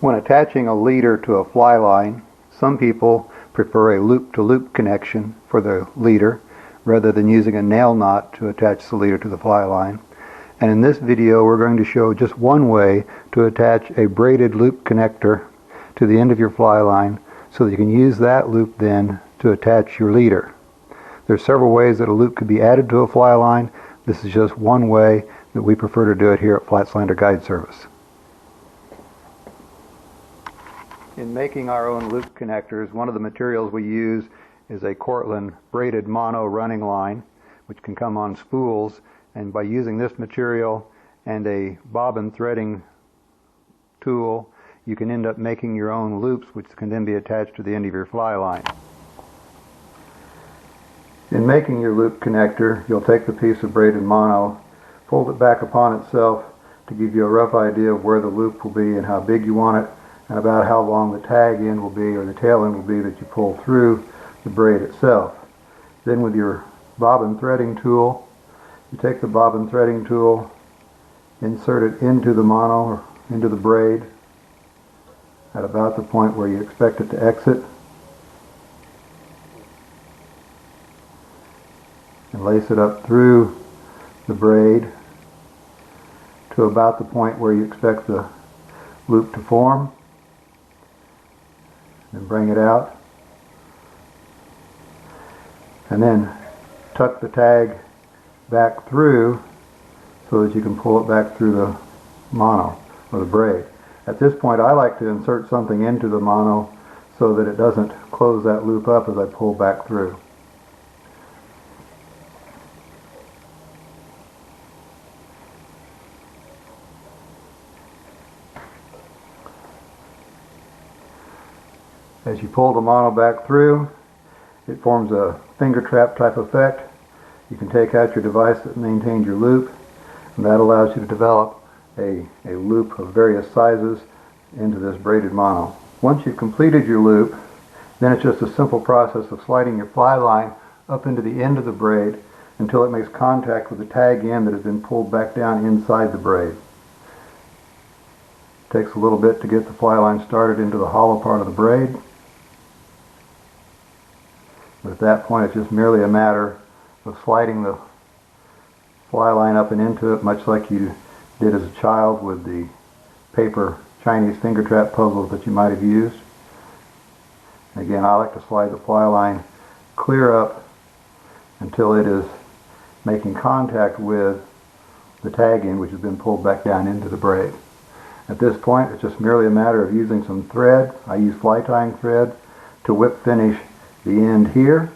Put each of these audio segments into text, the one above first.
When attaching a leader to a fly line, some people prefer a loop-to-loop connection for the leader rather than using a nail knot to attach the leader to the fly line. And in this video we're going to show just one way to attach a braided loop connector to the end of your fly line so that you can use that loop then to attach your leader. There's several ways that a loop could be added to a fly line. This is just one way that we prefer to do it here at Flatslander Guide Service. In making our own loop connectors, one of the materials we use is a Cortland braided mono running line, which can come on spools, and by using this material and a bobbin threading tool, you can end up making your own loops which can then be attached to the end of your fly line. In making your loop connector, you'll take the piece of braided mono, fold it back upon itself to give you a rough idea of where the loop will be and how big you want it, and about how long the tag end will be, or the tail end will be, that you pull through the braid itself. Then with your bobbin threading tool, you take the bobbin threading tool, insert it into the mono, or into the braid, at about the point where you expect it to exit, and lace it up through the braid to about the point where you expect the loop to form. And bring it out, and then tuck the tag back through so that you can pull it back through the mono or the braid. At this point I like to insert something into the mono so that it doesn't close that loop up as I pull back through. As you pull the mono back through, it forms a finger trap type effect. You can take out your device that maintains your loop, and that allows you to develop a loop of various sizes into this braided mono. Once you've completed your loop, then it's just a simple process of sliding your fly line up into the end of the braid until it makes contact with the tag end that has been pulled back down inside the braid. It takes a little bit to get the fly line started into the hollow part of the braid. But at that point, it's just merely a matter of sliding the fly line up and into it, much like you did as a child with the paper Chinese finger trap puzzles that you might have used. And again, I like to slide the fly line clear up until it is making contact with the tag end, which has been pulled back down into the braid. At this point, it's just merely a matter of using some thread. I use fly tying thread to whip finish the end here,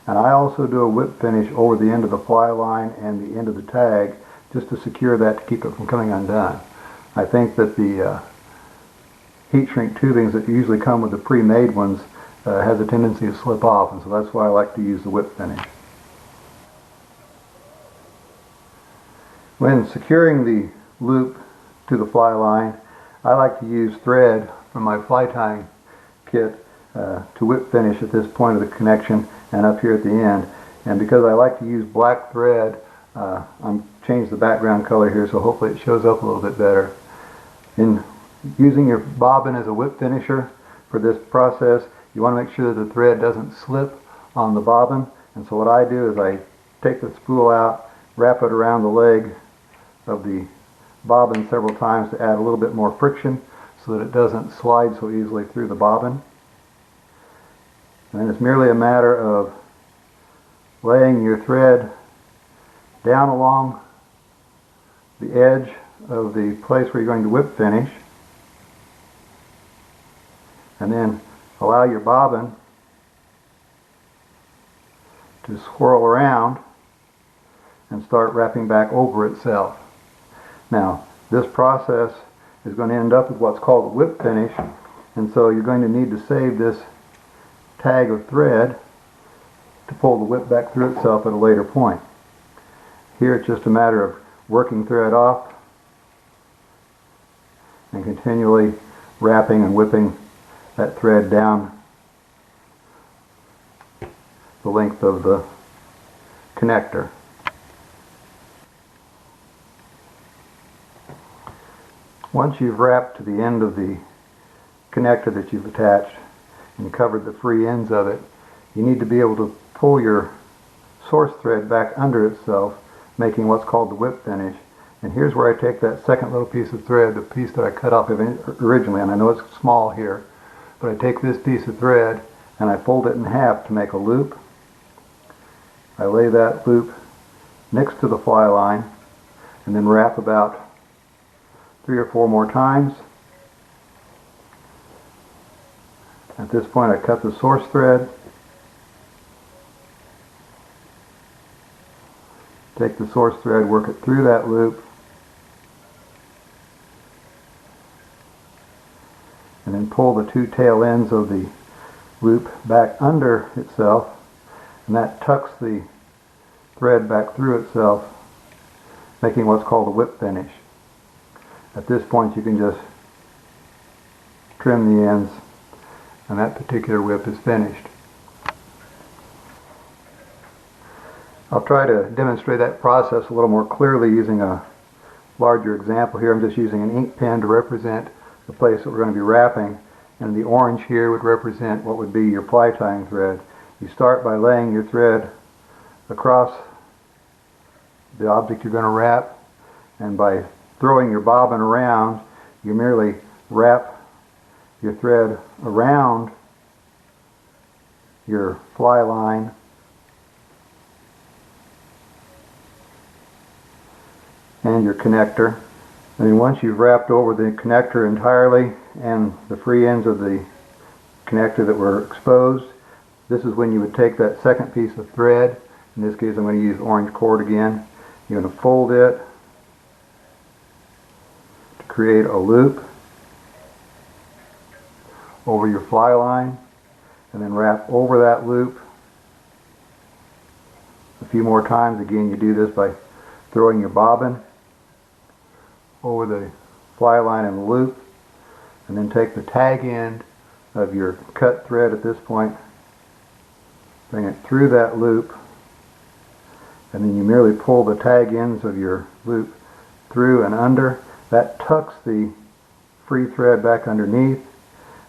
and I also do a whip finish over the end of the fly line and the end of the tag just to secure that, to keep it from coming undone. I think that the heat shrink tubings that usually come with the pre-made ones has a tendency to slip off, and so that's why I like to use the whip finish. When securing the loop to the fly line, I like to use thread from my fly tying kit to whip finish at this point of the connection and up here at the end. And because I like to use black thread, I'm changed the background color here so hopefully it shows up a little bit better. In using your bobbin as a whip finisher for this process, you want to make sure that the thread doesn't slip on the bobbin, and so what I do is I take the spool out, wrap it around the leg of the bobbin several times to add a little bit more friction so that it doesn't slide so easily through the bobbin. And then it's merely a matter of laying your thread down along the edge of the place where you're going to whip finish, and then allow your bobbin to swirl around and start wrapping back over itself. Now, this process is going to end up with what's called a whip finish, and so you're going to need to save this tag of thread to pull the whip back through itself at a later point. Here it's just a matter of working thread off and continually wrapping and whipping that thread down the length of the connector. Once you've wrapped to the end of the connector that you've attached and covered the free ends of it, you need to be able to pull your source thread back under itself, making what's called the whip finish. And here's where I take that second little piece of thread, the piece that I cut off originally, and I know it's small here, but I take this piece of thread and I fold it in half to make a loop. I lay that loop next to the fly line and then wrap about 3 or 4 more times. At this point I cut the source thread, take the source thread, work it through that loop, and then pull the 2 tail ends of the loop back under itself, and that tucks the thread back through itself, making what's called a whip finish. At this point you can just trim the ends and that particular whip is finished. I'll try to demonstrate that process a little more clearly using a larger example here. I'm just using an ink pen to represent the place that we're going to be wrapping, and the orange here would represent what would be your ply tying thread. You start by laying your thread across the object you're going to wrap, and by throwing your bobbin around, you merely wrap your thread around your fly line and your connector. And then once you've wrapped over the connector entirely and the free ends of the connector that were exposed, this is when you would take that second piece of thread. In this case I'm going to use orange cord again. You're going to fold it to create a loop over your fly line, and then wrap over that loop a few more times. Again, you do this by throwing your bobbin over the fly line and the loop, and then take the tag end of your cut thread at this point, bring it through that loop, and then you merely pull the tag ends of your loop through and under. That tucks the free thread back underneath,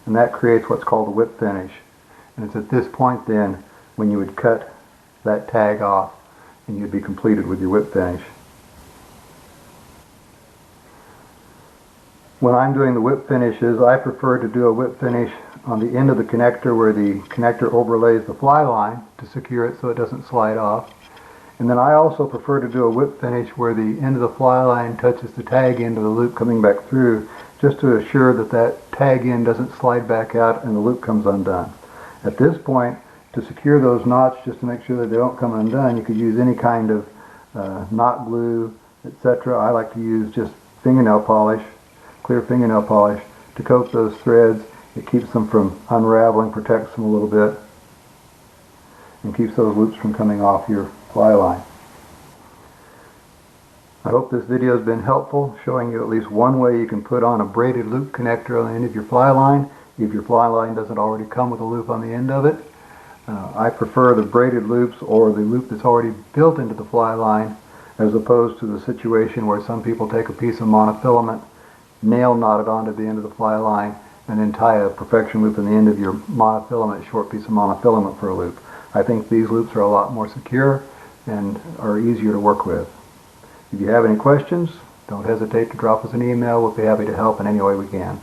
and that creates what's called a whip finish. And it's at this point then when you would cut that tag off and you'd be completed with your whip finish. When I'm doing the whip finishes, I prefer to do a whip finish on the end of the connector where the connector overlays the fly line to secure it so it doesn't slide off. And then I also prefer to do a whip finish where the end of the fly line touches the tag end of the loop coming back through, just to assure that that tag end doesn't slide back out and the loop comes undone. At this point, to secure those knots, just to make sure that they don't come undone, you could use any kind of knot glue, etc. I like to use just fingernail polish, clear fingernail polish, to coat those threads. It keeps them from unraveling, protects them a little bit, and keeps those loops from coming off your fly line. I hope this video has been helpful, showing you at least one way you can put on a braided loop connector on the end of your fly line, if your fly line doesn't already come with a loop on the end of it. I prefer the braided loops or the loop that's already built into the fly line, as opposed to the situation where some people take a piece of monofilament, nail knot it onto the end of the fly line, and then tie a perfection loop in the end of your monofilament, short piece of monofilament for a loop. I think these loops are a lot more secure and are easier to work with. If you have any questions, don't hesitate to drop us an email. We'll be happy to help in any way we can.